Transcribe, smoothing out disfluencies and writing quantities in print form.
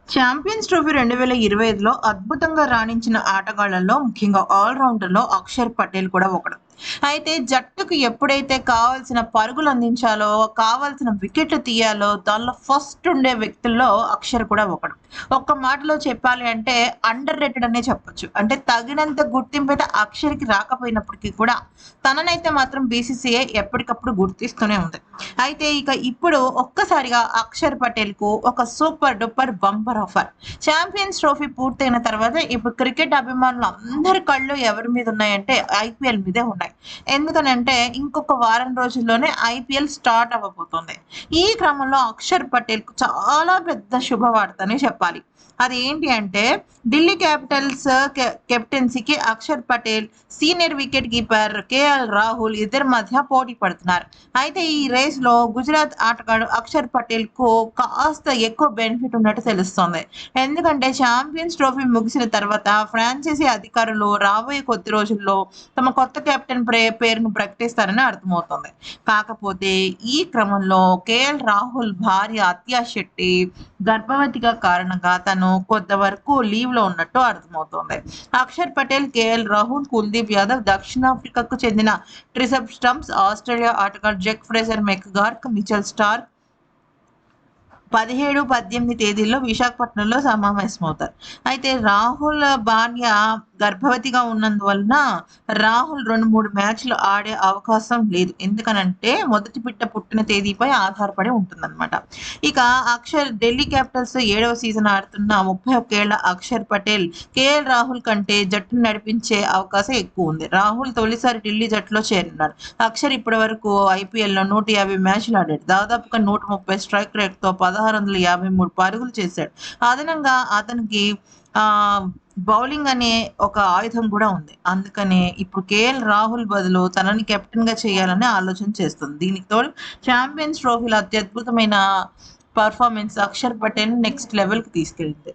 Champions trophy 2025లో అద్భుతంగా రాణించిన ఆటగాళ్లలో ముఖ్యంగా ఆల్రౌండర్‌లో అక్షర్ పటేల్ కూడా ఒకడు. అయితే జట్టుకు ఎప్పుడైతే కావాల్సిన పరుగులు అందించాలో, కావాల్సిన వికెట్లు తీయాలో దానిలో ఫస్ట్ ఉండే వ్యక్తుల్లో అక్షర్ కూడా ఒకడు. ఒక్క మాటలో చెప్పాలి అంటే అండర్ రేటెడ్ అనే చెప్పొచ్చు. అంటే తగినంత గుర్తింపైతే అక్షర్‌కి రాకపోయినప్పటికీ కూడా తననైతే మాత్రం బీసీసీఐ ఎప్పటికప్పుడు గుర్తిస్తూనే ఉంది. అయితే ఇప్పుడు ఒక్కసారిగా అక్షర్ పటేల్‌కు ఒక super duper bumper offer. Champions trophy పూర్తయిన తర్వాత ఇప్పుడు క్రికెట్ అభిమానులు అందరి కళ్ళు ఎవరి మీద ఉన్నాయంటే ఐపీఎల్ మీదే ఉన్నాయి. ఎందుకనంటే ఇంకొక వారం రోజుల్లోనే ఐపీఎల్ స్టార్ట్ అవ్వబోతుంది. ఈ క్రమంలో అక్షర్ పటేల్‌కు చాలా పెద్ద శుభవార్త అనే చెప్పాలి. అదేంటి అంటే ఢిల్లీ క్యాపిటల్స్ కెప్టెన్సీకి Axar Patel, senior wicket keeper KL Rahul ఇద్దరి మధ్య పోటీ పడుతున్నారు. అయితే ఈ రేస్‌లో గుజరాత్ ఆటగాడు అక్షర్ పటేల్‌కు కాస్త ఎక్కువ బెనిఫిట్ ఉన్నట్టు తెలుస్తోంది. ఎందుకంటే ఛాంపియన్స్ ట్రోఫీ ముగిసిన తర్వాత ఫ్రాంచైజీ అధికారులు రాబోయే కొద్ది రోజుల్లో తమ కొత్త కెప్టెన్ పేరును ప్రకటిస్తారని అర్థమవుతుంది. కాకపోతే ఈ క్రమంలో కేఎల్ రాహుల్ భార్య అత్యా శెట్టి గర్భవతిగా కారణంగా తను కొంతవరకు లీవ్‌లో ఉన్నట్టు అర్థమవుతోంది. అక్షర్ పటేల్, కేఎల్ రాహుల్, కుల్దీప్ యాదవ్, దక్షిణాఫ్రికాకు చెందిన ట్రిసబ్ స్టంప్స్, ఆస్ట్రేలియా ఆటగాడు జెక్ ఫ్రేజర్ మెక్గార్క్, మిచెల్ స్టార్క్ 17, 18 తేదీల్లో విశాఖపట్నంలో సమావేశమవుతారు. అయితే రాహుల్ భార్య గర్భవతిగా ఉన్నందువలన రాహుల్ 2, 3 మ్యాచ్‌లు ఆడే అవకాశం లేదు. ఎందుకనంటే మొదటి బిడ్డ పుట్టిన తేదీపై ఆధారపడి ఉంటుందన్నమాట. ఇక ఢిల్లీ క్యాపిటల్స్ 7వ సీజన్ ఆడుతున్న 31 ఏళ్ల అక్షర్ పటేల్ కేఎల్ రాహుల్ కంటే జట్టును నడిపించే అవకాశం ఎక్కువుంది. రాహుల్ తొలిసారి ఢిల్లీ జట్టులో చేరినాడు. అక్షర్ ఇప్పటివరకు ఐపీఎల్‌లో 150 మ్యాచ్‌లు ఆడాడు. దాదాపుగా 130 స్ట్రైక్ రేట్‌తో 1653 పరుగులు చేశాడు. అదనంగా అతనికి బౌలింగ్ అనే ఒక ఆయుధం కూడా ఉంది. అందుకనే ఇప్పుడు కేఎల్ రాహుల్ బదులు తనని కెప్టెన్‌గా చేయాలని ఆలోచన చేస్తుంది. దీనికి తోడు ఛాంపియన్స్ ట్రోఫీలో అత్యద్భుతమైన పెర్ఫార్మన్స్ అక్షర్ పటేల్‌ని నెక్స్ట్ లెవెల్‌కి తీసుకెళ్ళింది.